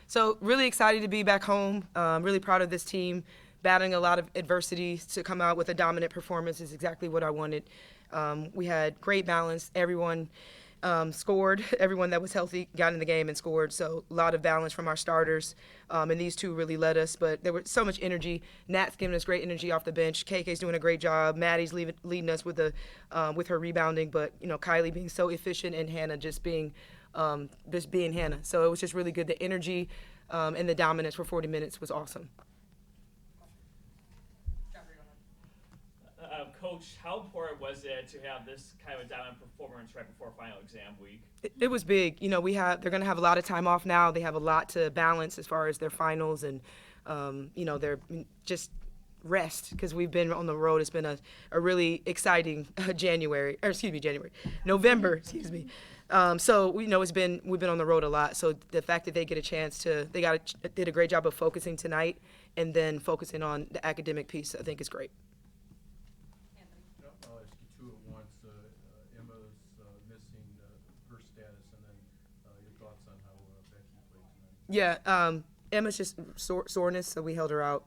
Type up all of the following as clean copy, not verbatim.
So really excited to be back home. Really proud of this team. Battling a lot of adversity to come out with a dominant performance is exactly what I wanted. We had great balance. Everyone scored. Everyone that was healthy got in the game and scored. So a lot of balance from our starters. And these two really led us. But there was so much energy. Nat's giving us great energy off the bench. KK's doing a great job. Maddie's leading us with her rebounding. But Kylie being so efficient and Hannah just being Hannah. So it was just really good. The energy and the dominance for 40 minutes was awesome. Coach, how important was it to have this kind of a dominant performance right before final exam week? It was big. They're going to have a lot of time off now. They have a lot to balance as far as their finals and they're just rest because we've been on the road. It's been a really exciting November, excuse me. So we've been on the road a lot. So the fact that they get a chance did a great job of focusing tonight and then focusing on the academic piece, I think is great. I'll ask you two at once. Emma's missing her status, and then your thoughts on how Becky played tonight. Yeah, Emma's just soreness, so we held her out.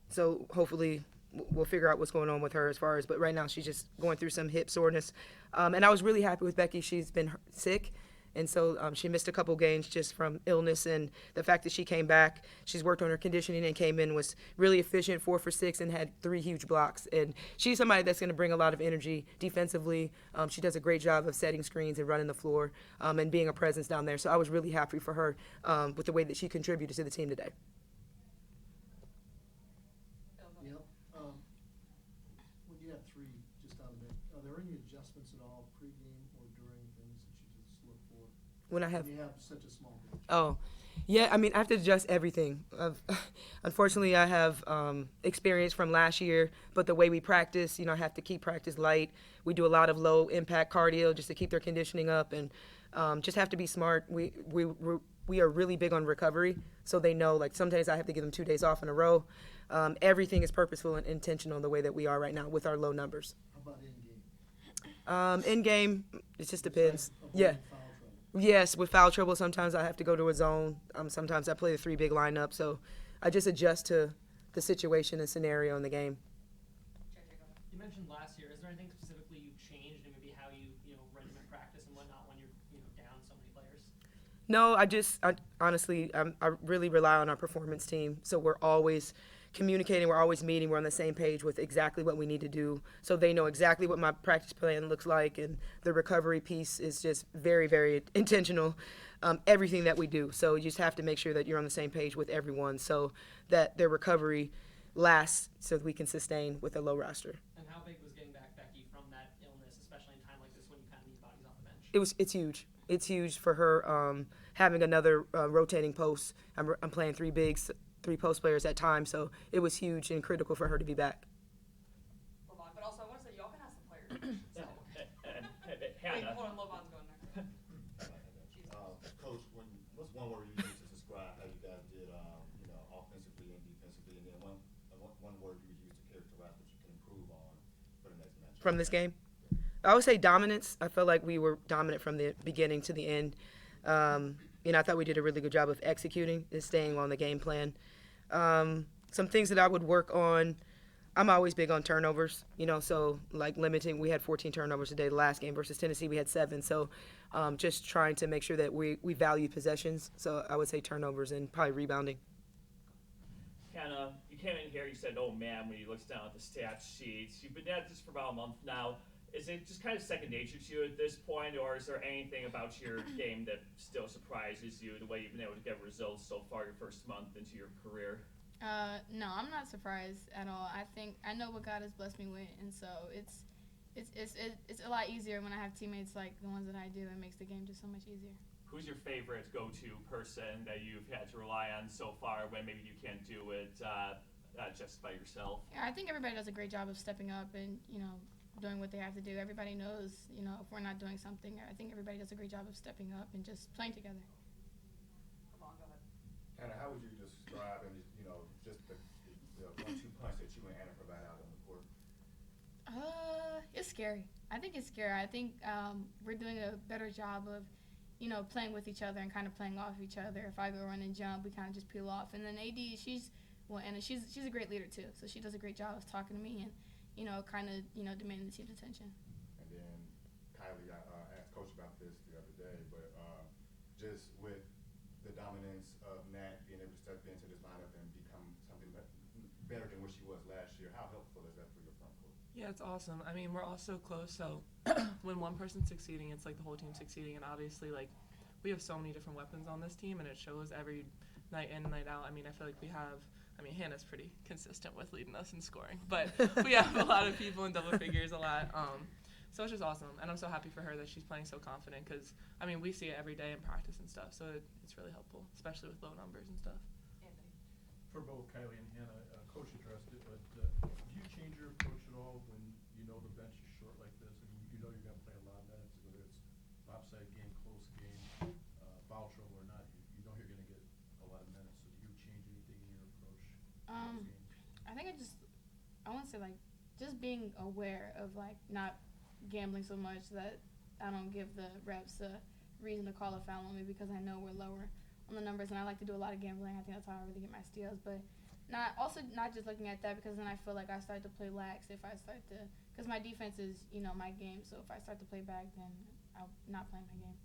So hopefully we'll figure out what's going on with her but right now she's just going through some hip soreness. And I was really happy with Becky. She's been sick, and so she missed a couple games just from illness, and the fact that she came back, she's worked on her conditioning and came in, was really efficient, 4 for 6, and had 3 huge blocks. And she's somebody that's going to bring a lot of energy defensively. She does a great job of setting screens and running the floor and being a presence down there. So I was really happy for her with the way that she contributed to the team today. When you have 3 just out of the bench, are there any adjustments at all pregame or during things that you just look for? When you have such a small bench. Oh, yeah, I have to adjust everything. Unfortunately, I have experience from last year, but the way we practice, I have to keep practice light. We do a lot of low impact cardio just to keep their conditioning up, and just have to be smart. We are really big on recovery, so they know, like, some days I have to give them 2 days off in a row. Everything is purposeful and intentional in the way that we are right now with our low numbers. How about in-game? In-game, it just depends. Yeah. Foul trouble. Yes, with foul trouble, sometimes I have to go to a zone. Sometimes I play the 3 big lineup, so I just adjust to the situation and scenario in the game. You mentioned last year. Is there anything specifically you changed in maybe how you regiment practice and whatnot when you're down so many players? No, honestly, I really rely on our performance team. So we're always communicating, we're always meeting, we're on the same page with exactly what we need to do. So they know exactly what my practice plan looks like, and the recovery piece is just very, very intentional, everything that we do. So you just have to make sure that you're on the same page with everyone so that their recovery lasts so that we can sustain with a low roster. And how big was getting back Becky from that illness, especially in time like this when you kind of need bodies off the bench? It's huge. It's huge for her having another rotating post. I'm playing 3 bigs, 3 post players at times, so it was huge and critical for her to be back. But also, I want to say, y'all can ask the players. Hannah. Hold on, Lovan's going there. Coach, what's one word you use to describe how you guys did, offensively and defensively, and then one word you would use to characterize what you can improve on for the next match? From this game? I would say dominance. I felt like we were dominant from the beginning to the end. I thought we did a really good job of executing and staying on the game plan. Some things that I would work on, I'm always big on turnovers, so like limiting. We had 14 turnovers today. The last game versus Tennessee, we had 7. So just trying to make sure that we value possessions. So I would say turnovers and probably rebounding. Hannah, you came in here, you said, oh man, when you look down at the stats sheets, you've been at this for about a month now. Is it just kind of second nature to you at this point, or is there anything about your game that still surprises you, the way you've been able to get results so far your first month into your career? No, I'm not surprised at all. I know what God has blessed me with, and so it's a lot easier when I have teammates like the ones that I do. It makes the game just so much easier. Who's your favorite go-to person that you've had to rely on so far when maybe you can't do it just by yourself? Yeah, I think everybody does a great job of stepping up and doing what they have to do. Everybody knows, if we're not doing something, I think everybody does a great job of stepping up and just playing together. Come on, go ahead. Hannah, how would you describe just the 1-2 punch that you and Hannah provide out on the court? It's scary. I think it's scary. I think we're doing a better job of, playing with each other and kind of playing off each other. If I go run and jump, we kind of just peel off. And then AD, Anna, she's a great leader too. So she does a great job of talking to me and, kind of, demanding the team's attention. And then Kylie, I asked Coach about this the other day, but just with the dominance of Nat being able to step into this lineup and become something better than what she was last year, how helpful is that for your front court? Yeah, it's awesome. I mean, we're all so close, so when one person's succeeding, it's like the whole team succeeding, and obviously, like, we have so many different weapons on this team, and it shows every night in, night out. I mean, I feel like Hannah's pretty consistent with leading us in scoring, but we have a lot of people in double figures a lot, so it's just awesome, and I'm so happy for her that she's playing so confident, because, I mean, we see it every day in practice and stuff, so it's really helpful, especially with low numbers and stuff. Anthony. For both Kylie and Hannah, Coach addressed it, but do you change your approach at all when you know the bench is short like this? I mean, you know you're going to play a lot of minutes, whether it's lopsided game, close game, foul trouble or not. You know you're going to get a lot of minutes. So do you change anything in your approach to those games? I think I want to say, like, just being aware of, like, not gambling so much that I don't give the reps a reason to call a foul on me because I know we're lower on the numbers, and I like to do a lot of gambling. I think that's how I really get my steals, but not just looking at that, because then I feel like I start to play lax if I start to, because my defense is, my game, so if I start to play back, then I'll not play my game.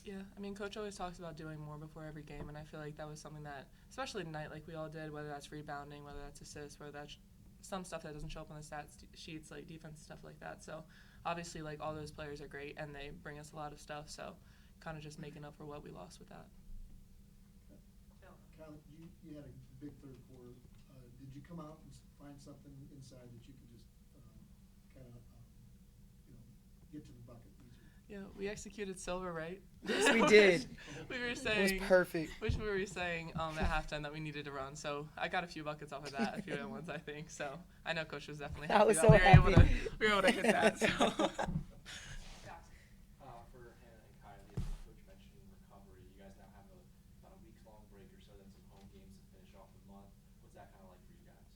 Yeah, I mean, Coach always talks about doing more before every game, and I feel like that was something that, especially tonight, like we all did, whether that's rebounding, whether that's assists, whether that's some stuff that doesn't show up on the stats sheets, like defense and stuff like that. So obviously, like, all those players are great, and they bring us a lot of stuff, so kind of just making up for what we lost with that. Kylie, you had a big third quarter. Did you come out and find something inside that you could just kind of, get to the bucket easier? Yeah, we executed silver, right? Yes, we did. We were It saying, was perfect. which we were saying at halftime that we needed to run. So I got a few buckets off of that, a few other ones, I think. So I know Coach was definitely happy I was that so we were able to hit that. So. For Hannah and Kylie, as Coach mentioned recovery, you guys now have about a week-long break or so, then some home games to finish off the month. What's that kind of like for you guys?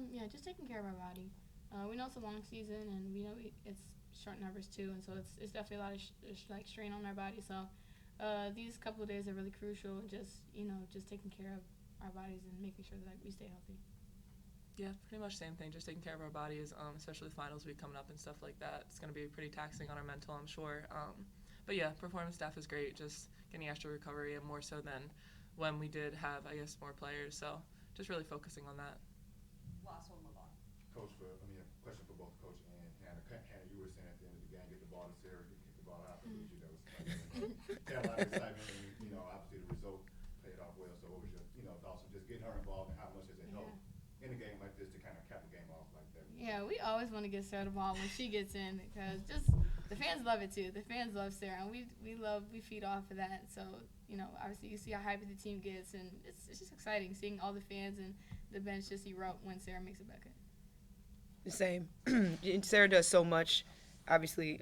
Yeah, just taking care of our body. We know it's a long season, and we know it's short numbers too, and so it's definitely a lot of strain on our body. So these couple of days are really crucial. Just taking care of our bodies and making sure that we stay healthy. Yeah, pretty much same thing. Just taking care of our bodies, especially the finals week coming up and stuff like that. It's going to be pretty taxing on our mental, I'm sure. But yeah, performance staff is great. Just getting extra recovery, and more so than when we did have, I guess, more players. So just really focusing on that. Last one, move on. Coach, a question for both Coach and Hannah. Hannah, you were saying at the end of the game, get the ball to Sarah, kick the ball out. That was had a lot of excitement, and obviously the result played off well. So what was your thoughts on just getting her involved, and how much has it helped in a game like this to kind of cap the game off like that? Yeah, we always want to get Sarah the ball when she gets in, because just the fans love it too. The fans love Sarah, and we feed off of that. So obviously you see how happy the team gets, and it's just exciting seeing all the fans and the bench just erupt when Sarah makes a bucket. The same. Sarah does so much. Obviously,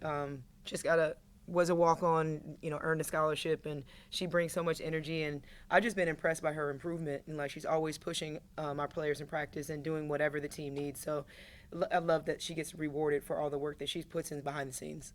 was a walk-on, earned a scholarship, and she brings so much energy. And I've just been impressed by her improvement. And she's always pushing our players in practice and doing whatever the team needs. So I love that she gets rewarded for all the work that she puts in behind the scenes.